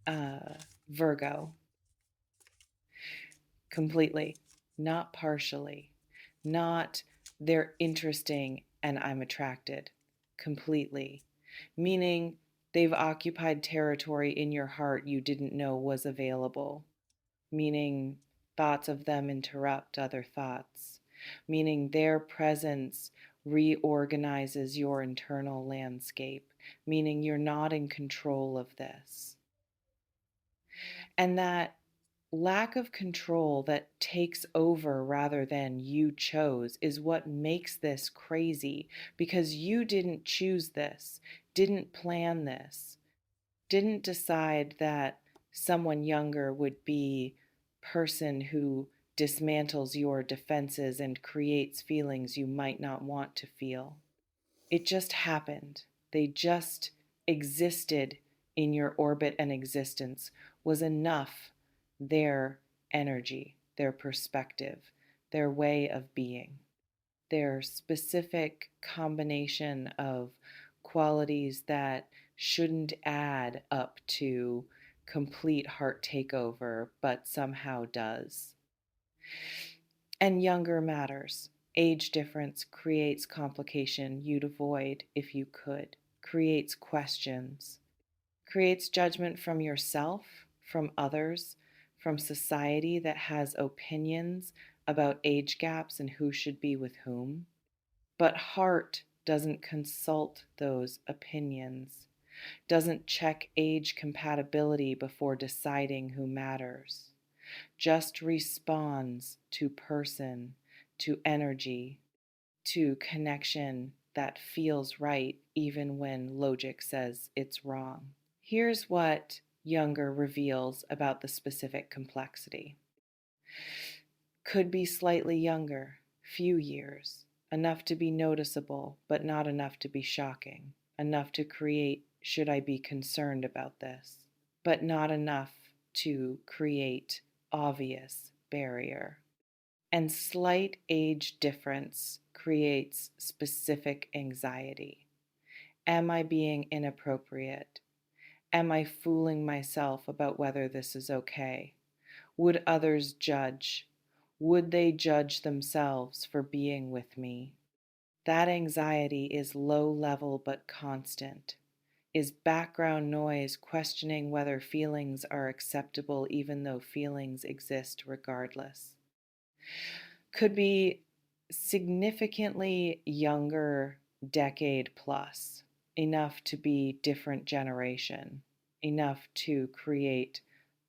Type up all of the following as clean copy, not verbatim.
uh, Virgo, completely, not partially, not they're interesting and I'm attracted, completely, meaning they've occupied territory in your heart you didn't know was available, meaning thoughts of them interrupt other thoughts, meaning their presence reorganizes your internal landscape, meaning you're not in control of this. And that lack of control that takes over rather than you chose is what makes this crazy because you didn't choose this, didn't plan this, didn't decide that someone younger would be person who dismantles your defenses and creates feelings you might not want to feel. It just happened. They just existed in your orbit, and existence was enough, their energy, their perspective, their way of being, their specific combination of qualities that shouldn't add up to complete heart takeover, but somehow does. And younger matters. Age difference creates complication you'd avoid if you could, creates questions, creates judgment from yourself, from others, from society that has opinions about age gaps and who should be with whom. But heart doesn't consult those opinions, doesn't check age compatibility before deciding who matters, just responds to person, to energy, to connection that feels right even when logic says it's wrong. Here's what Younger reveals about the specific complexity. Could be slightly younger, few years, enough to be noticeable, but not enough to be shocking, enough to create, should I be concerned about this, but not enough to create obvious barrier. And slight age difference creates specific anxiety. Am I being inappropriate? Am I fooling myself about whether this is okay? Would others judge? Would they judge themselves for being with me? That anxiety is low level but constant, is background noise questioning whether feelings are acceptable even though feelings exist regardless. Could be significantly younger, decade plus, enough to be different generation, enough to create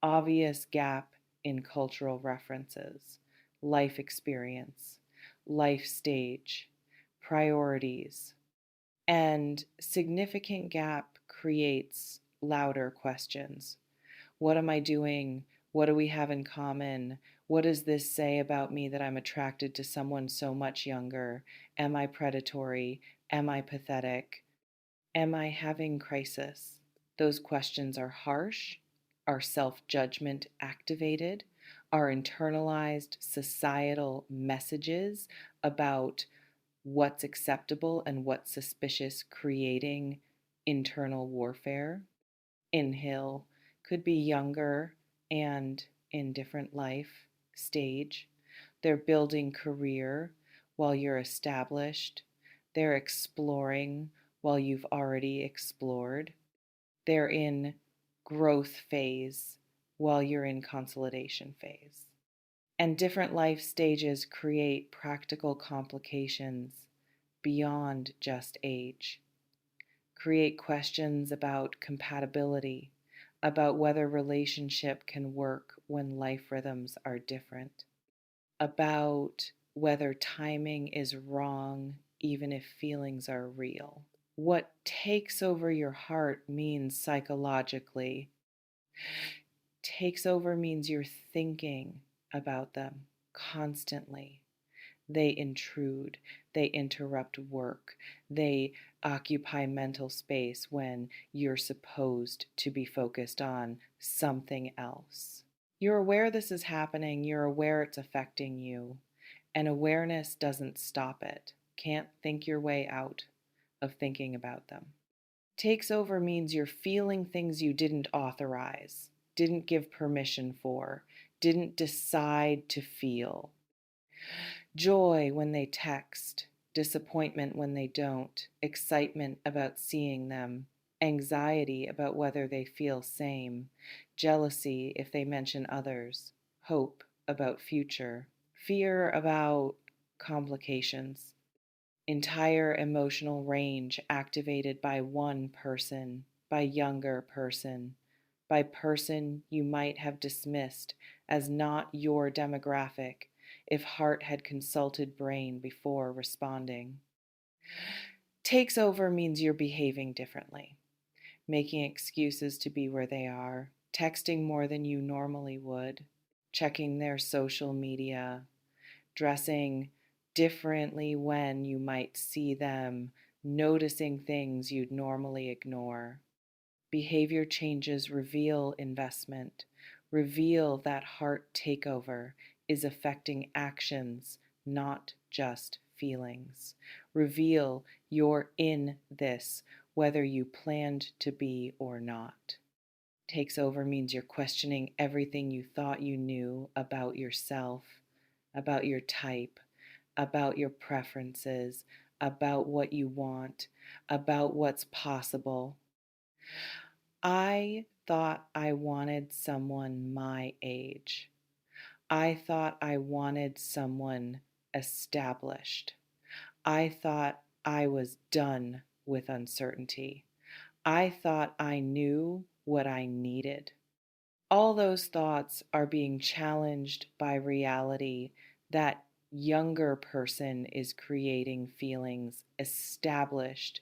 obvious gap in cultural references, life experience, life stage, priorities, and significant gap creates louder questions. What am I doing? What do we have in common? What does this say about me that I'm attracted to someone so much younger? Am I predatory? Am I pathetic? Am I having crisis? Those questions are harsh, are self judgment activated, are internalized societal messages about what's acceptable and what's suspicious, creating internal warfare. Inhale could be younger and in different life stage. They're building career while you're established. They're exploring while you've already explored. They're in growth phase while you're in consolidation phase. And different life stages create practical complications beyond just age, create questions about compatibility, about whether relationship can work when life rhythms are different, about whether timing is wrong even if feelings are real. What takes over your heart means psychologically, takes over means you're thinking about them constantly. They intrude, they interrupt work, they occupy mental space when you're supposed to be focused on something else. You're aware this is happening, you're aware it's affecting you, and awareness doesn't stop it. Can't think your way out of thinking about them. Takes over means you're feeling things you didn't authorize, didn't give permission for, didn't decide to feel. Joy when they text, disappointment when they don't, excitement about seeing them, anxiety about whether they feel same, jealousy if they mention others, hope about future, fear about complications. Entire emotional range activated by one person, by younger person, by person you might have dismissed as not your demographic if heart had consulted brain before responding. Takes over means you're behaving differently, making excuses to be where they are, texting more than you normally would, checking their social media, dressing differently when you might see them, noticing things you'd normally ignore. Behavior changes reveal investment, reveal that heart takeover is affecting actions, not just feelings. Reveal you're in this, whether you planned to be or not. Takes over means you're questioning everything you thought you knew about yourself, about your type, about your preferences, about what you want, about what's possible. I thought I wanted someone my age. I thought I wanted someone established. I thought I was done with uncertainty. I thought I knew what I needed. All those thoughts are being challenged by reality that younger person is creating feelings established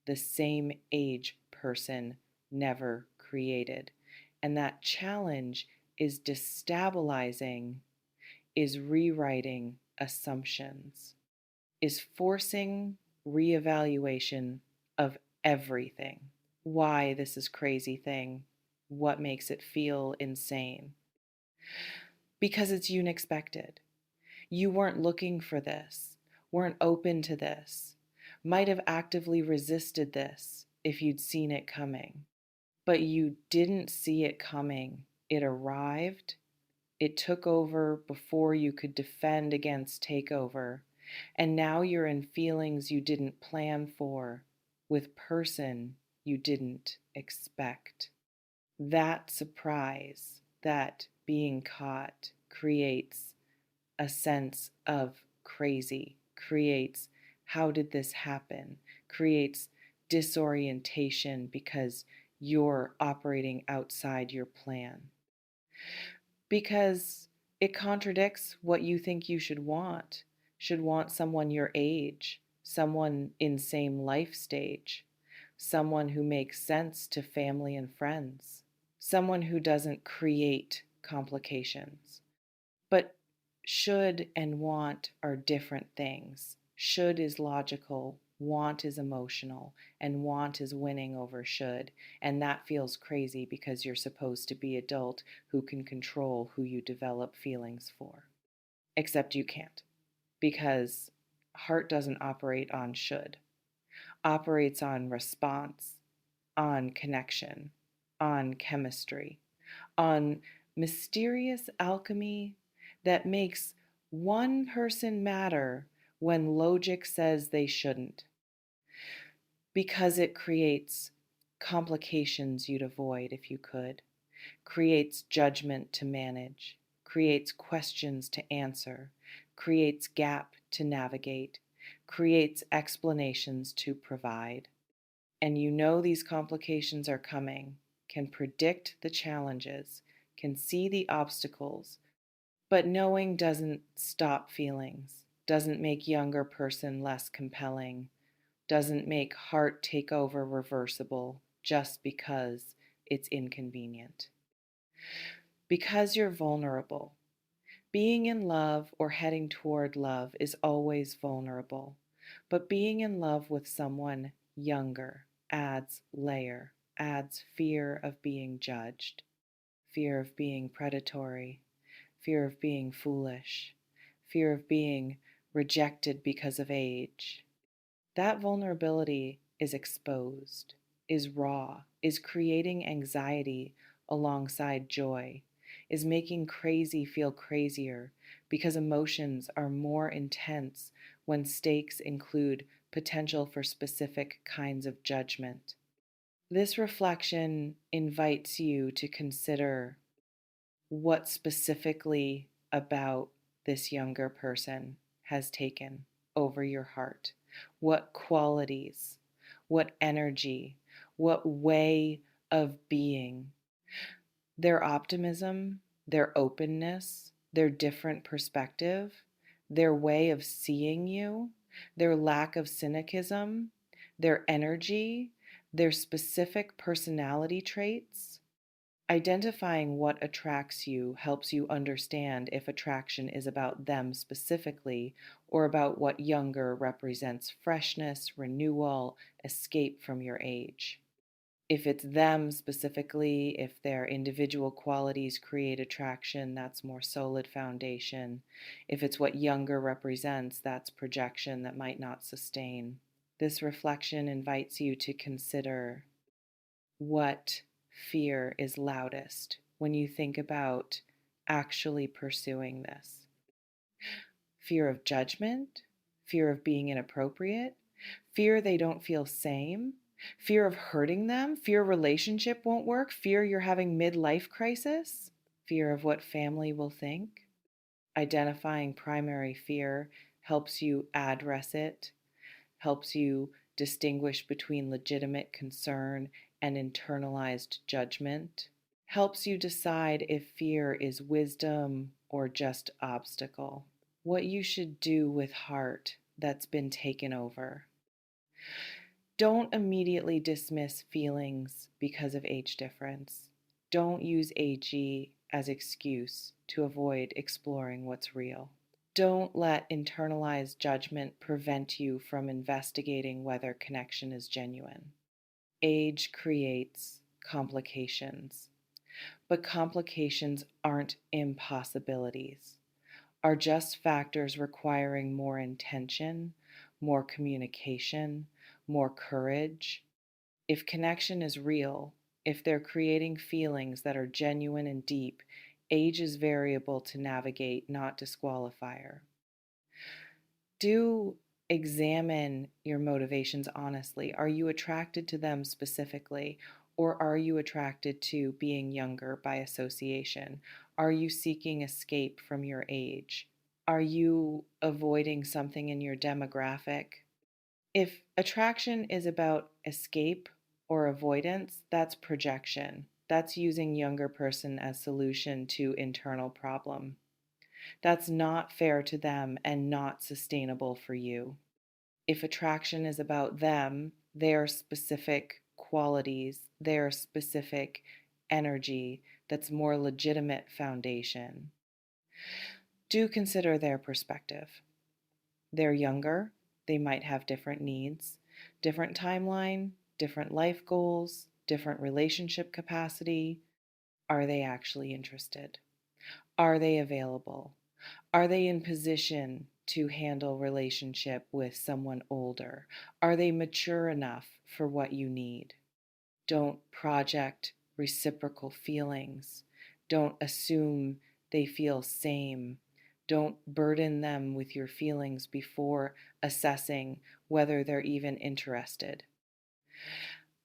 the same age person never created. And that challenge is destabilizing, is rewriting assumptions, is forcing reevaluation of everything. Why this is crazy thing, what makes it feel insane. Because it's unexpected. You weren't looking for this, weren't open to this, might have actively resisted this if you'd seen it coming. But you didn't see it coming. It arrived, it took over before you could defend against takeover, and now you're in feelings you didn't plan for, with person you didn't expect. That surprise, that being caught, creates a sense of crazy, creates how did this happen, creates disorientation because you're operating outside your plan. Because it contradicts what you think you should want someone your age, someone in same life stage, someone who makes sense to family and friends, someone who doesn't create complications. But should and want are different things. Should is logical, want is emotional, and want is winning over should. And that feels crazy because you're supposed to be adult who can control who you develop feelings for. Except you can't, because heart doesn't operate on should, operates on response, on connection, on chemistry, on mysterious alchemy that makes one person matter when logic says they shouldn't, because it creates complications you'd avoid if you could, creates judgment to manage, creates questions to answer, creates gap to navigate, creates explanations to provide. And you know these complications are coming, can predict the challenges, can see the obstacles, but knowing doesn't stop feelings, doesn't make younger person less compelling, doesn't make heart takeover reversible just because it's inconvenient. Because you're vulnerable. Being in love or heading toward love is always vulnerable, but being in love with someone younger adds layer, adds fear of being judged, fear of being predatory, fear of being foolish, fear of being rejected because of age. That vulnerability is exposed. is raw, is creating anxiety alongside joy, is making crazy feel crazier because emotions are more intense when stakes include potential for specific kinds of judgment. This reflection invites you to consider what specifically about this younger person has taken over your heart. What qualities, what energy, what way of being. Their optimism, their openness, their different perspective, their way of seeing you, their lack of cynicism, their energy, their specific personality traits. Identifying what attracts you helps you understand if attraction is about them specifically or about what younger represents freshness, renewal, escape from your age. If it's them specifically, if their individual qualities create attraction, that's more solid foundation. If it's what younger represents, that's projection that might not sustain. This reflection invites you to consider what fear is loudest when you think about actually pursuing this. Fear of judgment, fear of being inappropriate, fear they don't feel same, fear of hurting them, fear relationship won't work, fear you're having midlife crisis, fear of what family will think. Identifying primary fear helps you address it, helps you distinguish between legitimate concern and internalized judgment, helps you decide if fear is wisdom or just obstacle. What you should do with heart that's been taken over. Don't immediately dismiss feelings because of age difference. Don't use AG as excuse to avoid exploring what's real. Don't let internalized judgment prevent you from investigating whether connection is genuine. Age creates complications, but complications aren't impossibilities, are just factors requiring more intention, more communication, more courage. If connection is real, if they're creating feelings that are genuine and deep, age is variable to navigate, not disqualifier. Do examine your motivations honestly. Are you attracted to them specifically, or are you attracted to being younger by association? Are you seeking escape from your age? Are you avoiding something in your demographic? If attraction is about escape or avoidance, that's projection. That's using younger person as solution to internal problem. That's not fair to them and not sustainable for you. If attraction is about them, their specific qualities, their specific energy, that's more legitimate foundation. Do consider their perspective. They're younger, they might have different needs, different timeline, different life goals, different relationship capacity. Are they actually interested? Are they available? Are they in position to handle relationship with someone older? Are they mature enough for what you need? Don't project reciprocal feelings. Don't assume they feel same. Don't burden them with your feelings before assessing whether they're even interested.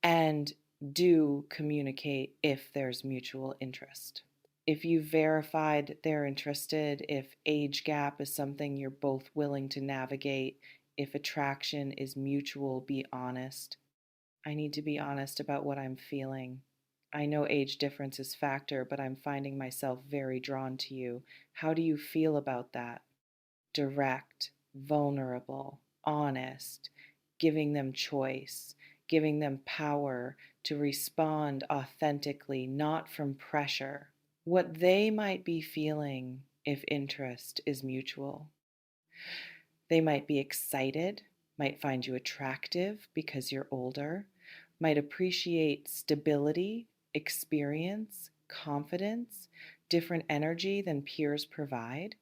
And do communicate if there's mutual interest. If you've verified they're interested, if age gap is something you're both willing to navigate, if attraction is mutual, be honest. I need to be honest about what I'm feeling. I know age difference is factor, but I'm finding myself very drawn to you. How do you feel about that? Direct, vulnerable, honest, giving them choice, giving them power to respond authentically, not from pressure. What they might be feeling if interest is mutual. They might be excited, might find you attractive because you're older, might appreciate stability, experience, confidence, different energy than peers provide,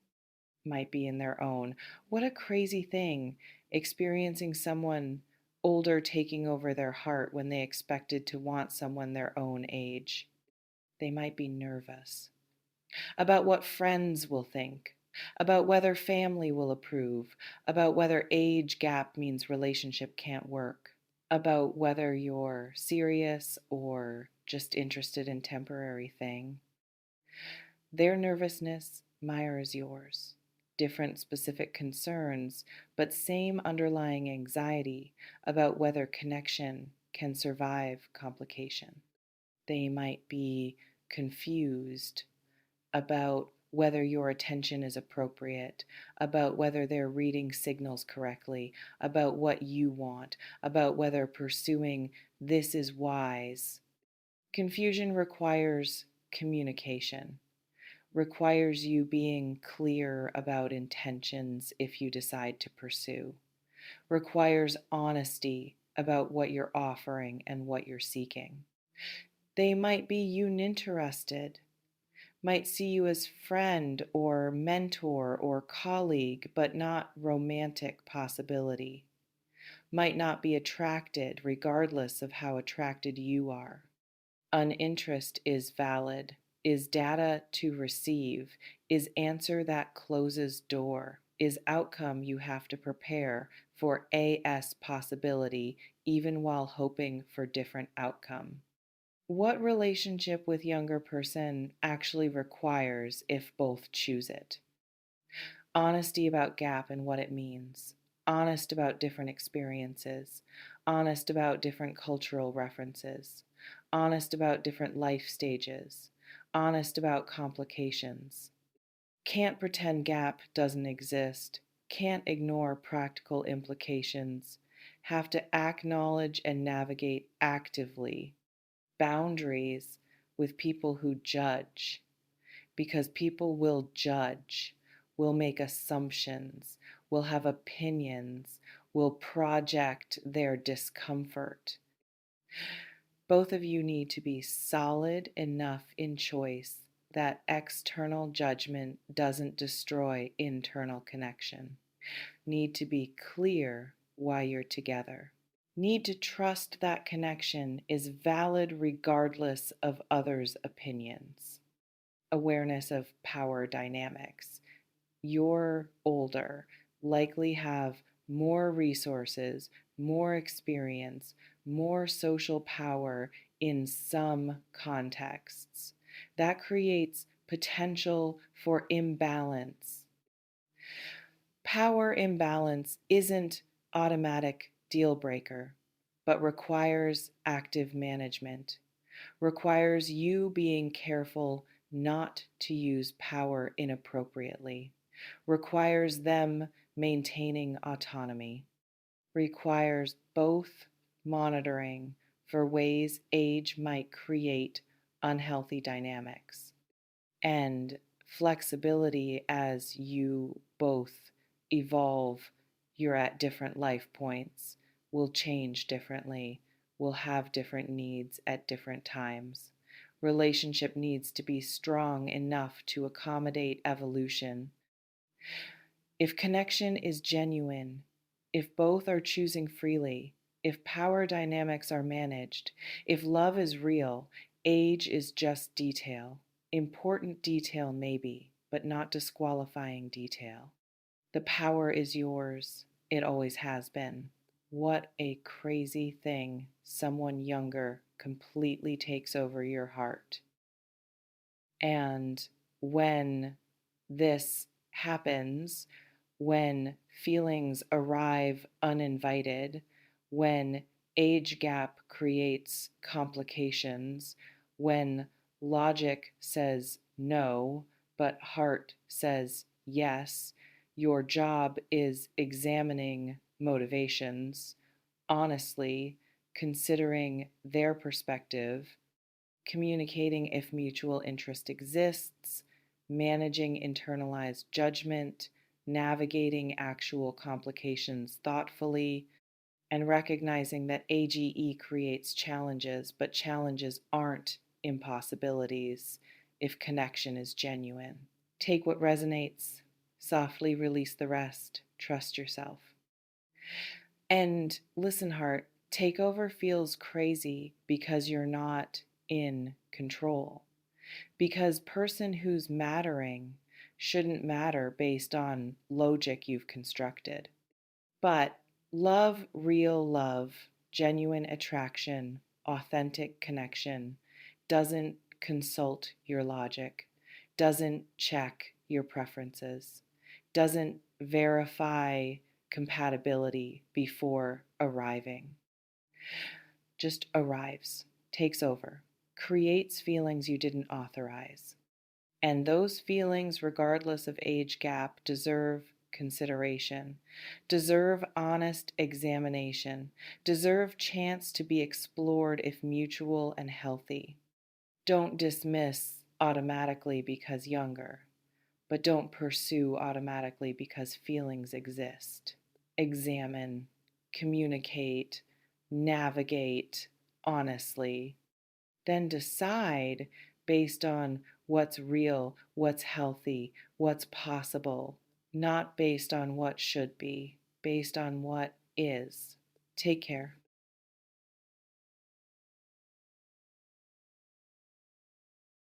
might be in their own. What a crazy thing experiencing someone older taking over their heart when they expected to want someone their own age. They might be nervous about what friends will think, about whether family will approve, about whether age gap means relationship can't work, about whether you're serious or just interested in temporary thing. Their nervousness mirrors yours. Different specific concerns, but same underlying anxiety about whether connection can survive complication. They might be confused about whether your attention is appropriate, about whether they're reading signals correctly, about what you want, about whether pursuing this is wise. Confusion requires communication, requires you being clear about intentions if you decide to pursue, requires honesty about what you're offering and what you're seeking. They might be uninterested, might see you as friend or mentor or colleague, but not romantic possibility, might not be attracted regardless of how attracted you are. Uninterest is valid, is data to receive, is answer that closes door, is outcome you have to prepare for AS possibility even while hoping for different outcome. What relationship with younger person actually requires if both choose it? Honesty about gap and what it means. Honest about different experiences. Honest about different cultural references. Honest about different life stages. Honest about complications. Can't pretend gap doesn't exist. Can't ignore practical implications. Have to acknowledge and navigate actively boundaries with people who judge, because people will judge, will make assumptions, will have opinions, will project their discomfort. Both of you need to be solid enough in choice that external judgment doesn't destroy internal connection. Need to be clear why you're together. Need to trust that connection is valid regardless of others' opinions. Awareness of power dynamics. You're older, likely have more resources, more experience, more social power in some contexts. That creates potential for imbalance. Power imbalance isn't automatic deal breaker, but requires active management, requires you being careful not to use power inappropriately, requires them maintaining autonomy, requires both monitoring for ways age might create unhealthy dynamics and flexibility as you both evolve. You're at different life points, will change differently, will have different needs at different times. Relationship needs to be strong enough to accommodate evolution. If connection is genuine, if both are choosing freely, if power dynamics are managed, if love is real, age is just detail. Important detail maybe, but not disqualifying detail. The power is yours. It always has been. What a crazy thing someone younger completely takes over your heart. And when this happens, when feelings arrive uninvited, when age gap creates complications, when logic says no, but heart says yes, your job is examining motivations, honestly, considering their perspective, communicating if mutual interest exists, managing internalized judgment, navigating actual complications thoughtfully, and recognizing that AGE creates challenges, but challenges aren't impossibilities if connection is genuine. Take what resonates, softly release the rest, trust yourself. And listen, heart, takeover feels crazy because you're not in control. Because person who's mattering shouldn't matter based on logic you've constructed. But love, real love, genuine attraction, authentic connection doesn't consult your logic, doesn't check your preferences, doesn't verify compatibility before arriving. Just arrives, takes over, creates feelings you didn't authorize. And those feelings, regardless of age gap, deserve consideration, deserve honest examination, deserve chance to be explored if mutual and healthy. Don't dismiss automatically because younger, but don't pursue automatically because feelings exist. Examine, communicate, navigate honestly, then decide based on what's real, what's healthy, what's possible, not based on what should be, based on what is. Take care.